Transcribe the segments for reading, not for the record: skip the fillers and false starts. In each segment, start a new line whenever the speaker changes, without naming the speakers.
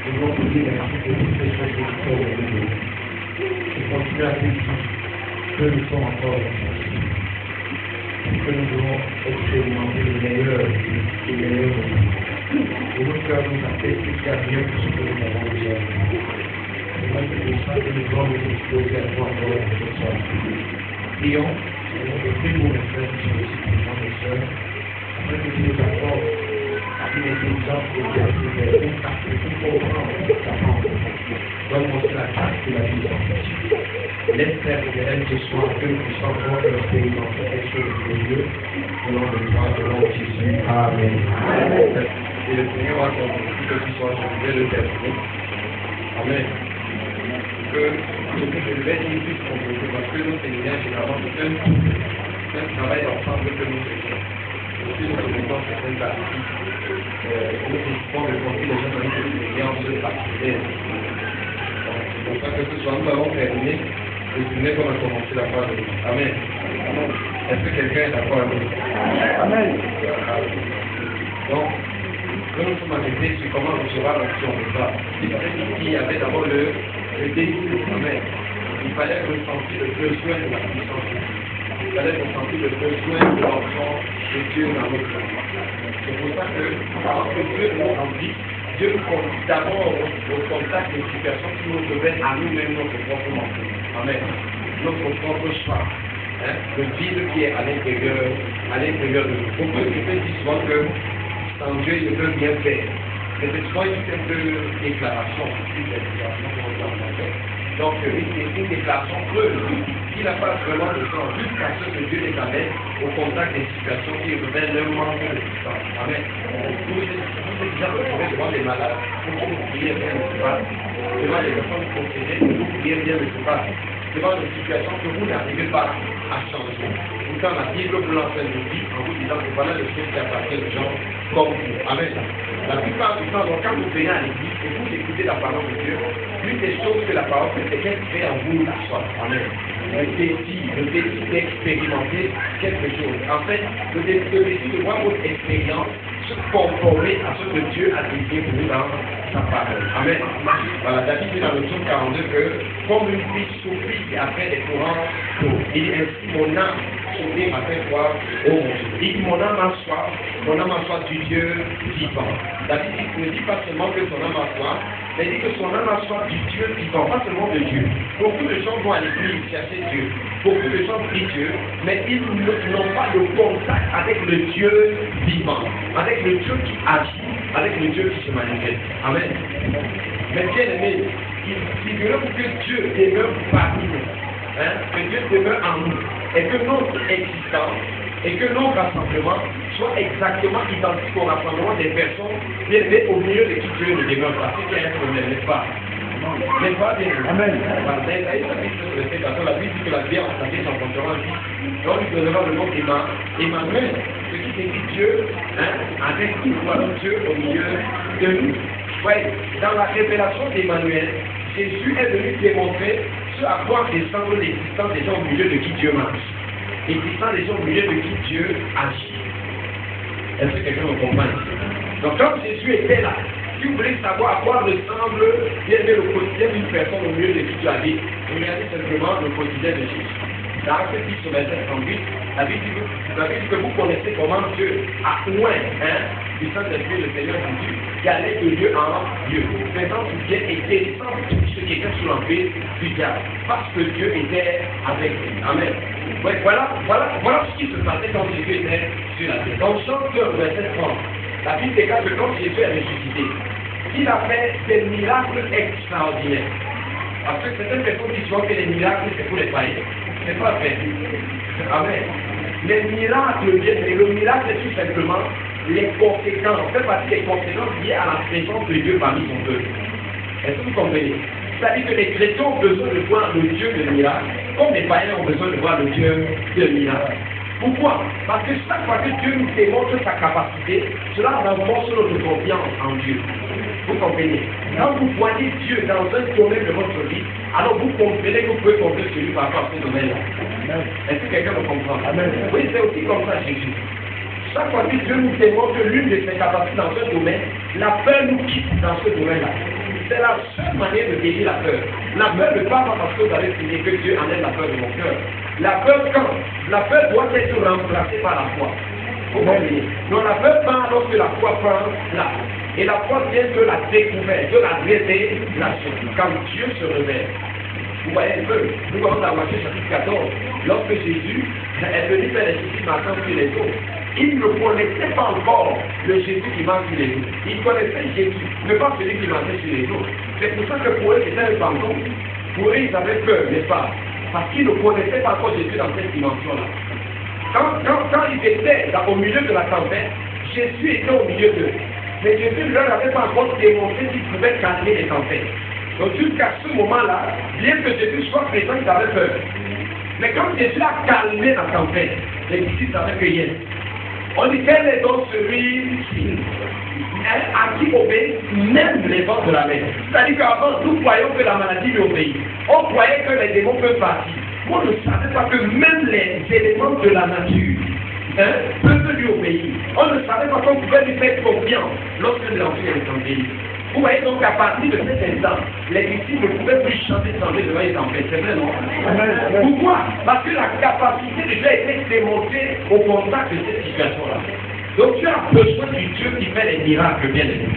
nous devons vous dire merci pour toutes les choses que nous sommes aujourd'hui. Et continuer à dire que nous sommes encore aujourd'hui. Que nous devons expérimenter le meilleur du meilleur de nous. Et notre cœur nous appelle jusqu'à bien pour ce que nous avons déjà vu. Et moi, c'est pour ça que nous devons nous disposer à toi encore ce soir. Prions, et prions pour mes frères qui sont ici, pour mes soeurs, afin que tu nous apportes une intelligence pour comprendre ta parole. Donne-moi la grâce de la vie en fait. Laisse faire éternel ce soir que nous puissions encore expérimenter quelque chose de Dieu, au nom de toi, au nom de Jésus. Amen. Et le Seigneur va t'entendre que tu sois, je vais le terminer. Amen. Que ce que je vais dire puisse comprendre, parce que nos séminaires, généralement, c'est un travail d'ensemble que nous faisons. Aussi, nous remettons certaines parties. Nous décidons de construire les gens dans une expérience particulière. C'est pour ça que ce soir, nous allons terminer le séminaire comme a commencé la fois de nous. Amen. Est-ce que quelqu'un est d'accord avec nous? Amen. Donc, nous nous sommes arrêtés sur comment recevoir l'action de ça. Il y avait d'abord le désir. Amen. Il fallait ressentir le besoin de la puissance. Il fallait ressentir le besoin de l'enfant de Dieu dans notre vie. C'est pour ça que, avant que Dieu nous remplit, Dieu nous conduit d'abord au contact des situations qui nous révèlent à nous-mêmes notre propre menton. Amen. Notre propre choix. Le vide qui est à l'intérieur de nous. Beaucoup de gens disent souvent que sans Dieu, il ne peut rien faire. Mais c'est souvent une simple déclaration. Donc, une déclaration creuse. Il n'a pas vraiment de sens jusqu'à ce que Dieu les amène au contact des situations qui révèlent leur manque de puissance. Amen. Vous êtes déjà retrouvés devant des malades, vous priez bien le Seigneur. Devant les personnes possédées, vous priez bien le Seigneur. Devant des situations que vous n'arrivez pas à changer. Pourtant, la Bible vous l'enseigne aussi en vous disant que voilà les choses qui appartiennent aux gens comme vous. Amen. La plupart du temps, donc, quand vous venez à l'église et vous écoutez la parole de Dieu, l'une des choses que la parole fait, c'est qu'elle fait en vous la soif. Amen. Le défi d'expérimenter quelque chose. En fait, le défi de voir votre expérience se conformer à ce que Dieu a décidé pour vous dans sa parole. Amen. Voilà, David dit dans le psaume 42 que, comme une pluie souffle qui a fait des courants d'eau, il dit ainsi mon âme souffle m'a fait croire au mon Dieu. Il dit mon âme a soif du Dieu vivant. David ne dit pas seulement que son âme a soif, mais il dit que son âme a soif du Dieu vivant, pas seulement de Dieu. Beaucoup de gens vont à l'église chercher Dieu. Beaucoup de gens prient Dieu, mais ils n'ont pas de contact avec le Dieu vivant, avec le Dieu qui agit, avec le Dieu qui se manifeste. Amen. Mais bien aimé, il veut que Dieu demeure parmi nous, que Dieu demeure en nous, et que notre existence et que nos rassemblements soient exactement identiques au rassemblement des personnes bien aimées au milieu de qui Dieu ne demeure pas. C'est qu'il y a un problème, n'est-ce pas? N'est-ce pas bien? Amen. La Bible dit que la vie en santé s'encontrera en vie. Donc il donnera le nom Emmanuel, ce qui signifie Dieu, avec nous, voilà Dieu au milieu de nous. Ouais, dans la révélation d'Emmanuel, Jésus est venu démontrer ce à quoi ressemble l'existence des gens au milieu de qui Dieu marche. L'existence des gens au milieu de qui Dieu agit. Est-ce que quelqu'un me comprend? Donc quand Jésus était là, si vous voulez savoir à quoi ressemble le quotidien d'une personne au milieu de qui Dieu habite, regardez simplement le quotidien de Jésus. Dans Actes 10 au verset 38, la Bible dit que vous connaissez comment Dieu a oint du Saint-Esprit le Seigneur Jésus, qui allait de lieu en lieu, faisant du bien et guérissant tous ceux qui étaient sous l'emprise du diable, parce que Dieu était avec lui. Amen. Ouais, voilà ce qui se passait quand Jésus était sur la terre. Donc, Jean 2, verset 30, la Bible déclare que quand Jésus est ressuscité, il a fait des miracles extraordinaires. Parce que certaines personnes qui disent que les miracles, c'est pour les païens. C'est pas vrai. Amen. Les miracles, le miracle, c'est tout simplement les conséquences, fait partie des conséquences liées à la présence de Dieu parmi son peuple. Est-ce que vous comprenez? C'est-à-dire que les chrétiens ont besoin de voir le Dieu de miracle, comme les païens ont besoin de voir le Dieu de miracle. Pourquoi? Parce que chaque fois que Dieu nous démontre sa capacité, cela renforce notre confiance en Dieu. Vous comprenez? Quand vous voyez Dieu dans un domaine de votre vie, alors vous comprenez que vous pouvez compter sur lui par rapport à ce domaine-là. Est-ce que quelqu'un me comprend? Amen. Oui, c'est aussi comme ça Jésus. Chaque fois que Dieu nous démontre l'une de ses capacités dans ce domaine, la peur nous quitte dans ce domaine-là. C'est la seule manière de guérir la peur. La peur ne part pas parce que vous avez prié que Dieu enlève la peur de mon cœur. La peur quand? La peur doit être remplacée par la foi. Vous comprenez? Donc la peur part lorsque la foi prend place. Et la foi vient de la découverte, de la révélation. Quand Dieu se révèle. Vous voyez un peu, nous commençons à Matthieu chapitre 14, lorsque Jésus est venu faire les disciples marchant sur les eaux. Ils ne connaissaient pas encore le Jésus qui marche sur les eaux. Ils connaissaient Jésus, mais pas celui qui marchait sur les eaux. C'est pour ça que pour eux, c'était un fantôme. Pour eux, ils avaient peur, n'est-ce pas? Parce qu'ils ne connaissaient pas encore Jésus dans cette dimension-là. Quand ils étaient au milieu de la tempête, Jésus était au milieu d'eux. Mais Jésus ne leur avait pas encore démontré qu'il pouvait calmer les tempêtes. Donc jusqu'à ce moment-là, bien que Jésus soit présent, ils avaient peur. Mais quand Jésus a calmé la tempête, les disciples savaient que yes. On dit quel est donc celui à qui obéit même les vents de la mer. C'est-à-dire qu'avant, nous croyons que la maladie lui obéit. On croyait que les démons peuvent partir. On ne savait pas que même les éléments de la nature peuvent lui obéir. On ne savait pas qu'on pouvait lui faire confiance lorsque l'enfant est en vie. Vous voyez donc qu'à partir de cet instant, les disciples ne pouvaient plus chanter sans devant les tempêtes. C'est vrai, non? Pourquoi? Parce que la capacité déjà été démontrée au contact de cette situation-là. Donc tu as besoin du Dieu qui fait les miracles, bien aimé.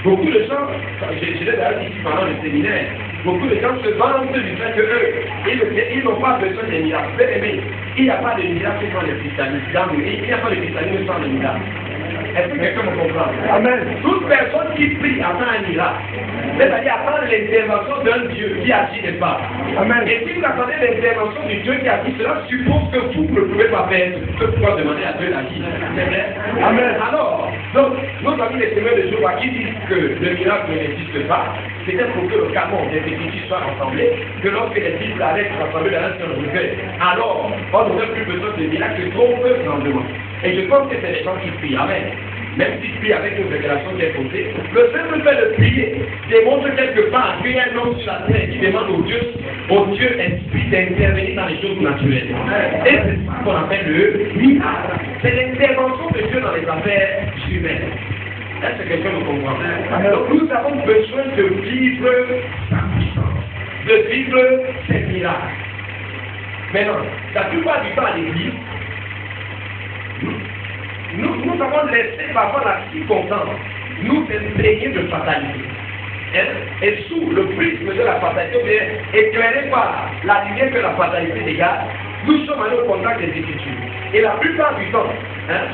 Beaucoup de gens, je l'ai d'ailleurs ici pendant le séminaire, beaucoup de gens se vantent du fait qu'eux, ils n'ont pas besoin des miracles. Bien aimé, il n'y a pas de miracle sans le christianisme. Il n'y a pas de christianisme sans le miracle. Est-ce que quelqu'un me comprend? Amen. Toute personne qui prie attend un miracle. C'est-à-dire attend l'intervention d'un Dieu qui agit des pas. Amen. Et si vous attendez l'intervention du Dieu qui agit, cela suppose que vous ne pouvez pas faire ce pourquoi demander à Dieu d'agir. C'est vrai? Amen. Alors, donc, nos amis les témoins de Jéhovah qui disent que le miracle n'existe pas, c'était pour que le canon des petits soient rassemblés, que lorsque les Bibles allaient se rassembler dans un seul recueil, alors on n'aurait plus besoin de miracles trop peu grandement. Et je pense que c'est les gens qui prient. Amen. Même s'ils prient avec une révélation qui est posée, le simple fait de prier démontre quelque part qu'il y a un homme sur la terre qui demande au Dieu esprit d'intervenir dans les choses naturelles. Et c'est ça qu'on appelle le miracle. C'est l'intervention de Dieu dans les affaires humaines. Est-ce que quelqu'un me comprend? Donc nous avons besoin de vivre sa puissance, de vivre ses miracles. Maintenant, la plupart du temps à l'église, nous avons laissé parfois la circonstance nous imprégner de fatalité. Et sous le prisme de la fatalité, éclairé par la lumière que la fatalité dégage, nous sommes allés au contact des Écritures. Et la plupart du temps,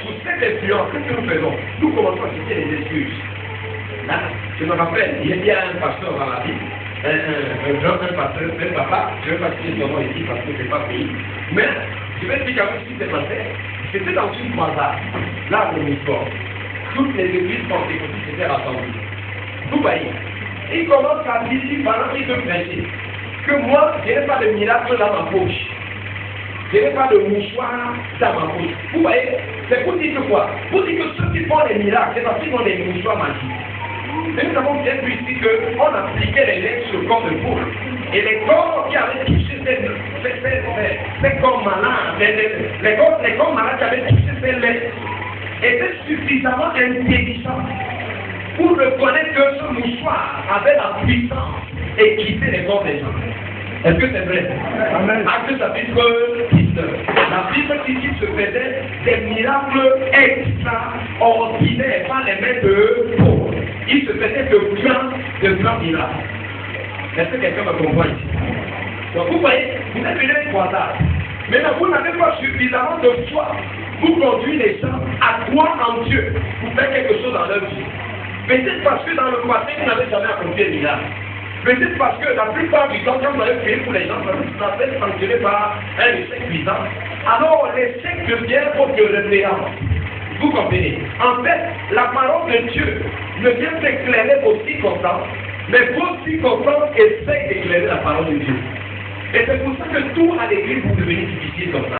sous cette influence, qu'est-ce que nous faisons? Nous commençons à citer les excuses. Je me rappelle, il y a un pasteur dans la ville, un pasteur, un papa, je ne vais pas citer son nom ici parce que je n'ai pas payé, mais je vais expliquer ce qui s'est passé. C'était dans une croisade, là au Misfort. Toutes les églises pentecôtistes étaient rassemblées. Vous voyez, il commence à dire pendant qu'il veut prêcher que moi, je n'ai pas de miracle dans ma poche. Je n'ai pas de mouchoir dans ma poche. Vous voyez, c'est pour dire que quoi? Pour dire que ceux qui font les miracles, c'est parce qu'ils ont des mouchoirs magiques. Et nous avons bien vu ici qu'on appliquait les lettres sur le corps de poule. Et les corps qui avaient touché ces corps malades, les corps malades qui avaient touché ces lettres, étaient suffisamment intelligents pour reconnaître que ce mouchoir avait la puissance et quitter les corps des gens. Est-ce que c'est vrai? Amen. Acte chapitre 19. La Bible dit qu'il se faisait des miracles extraordinaires par les mains de Paul. Il se faisait de grands miracles. Est-ce que quelqu'un me comprend ici? Donc vous voyez, vous êtes venu une croisade. Maintenant, vous n'avez pas suffisamment de foi pour conduire les gens à croire en Dieu, pour faire quelque chose dans leur vie. Peut-être parce que dans le passé, vous n'avez jamais accompli un miracle. Peut-être parce que la plupart du temps, quand vous avez prié pour les gens, ça peut être sanctionné par un échec puissant. Alors, l'échec devient votre référence. Vous comprenez? En fait, la parole de Dieu ne vient d'éclairer vos circonstances, mais vos circonstances essayent d'éclairer la parole de Dieu. Et c'est pour ça que tout à l'église vous devenez difficile comme ça.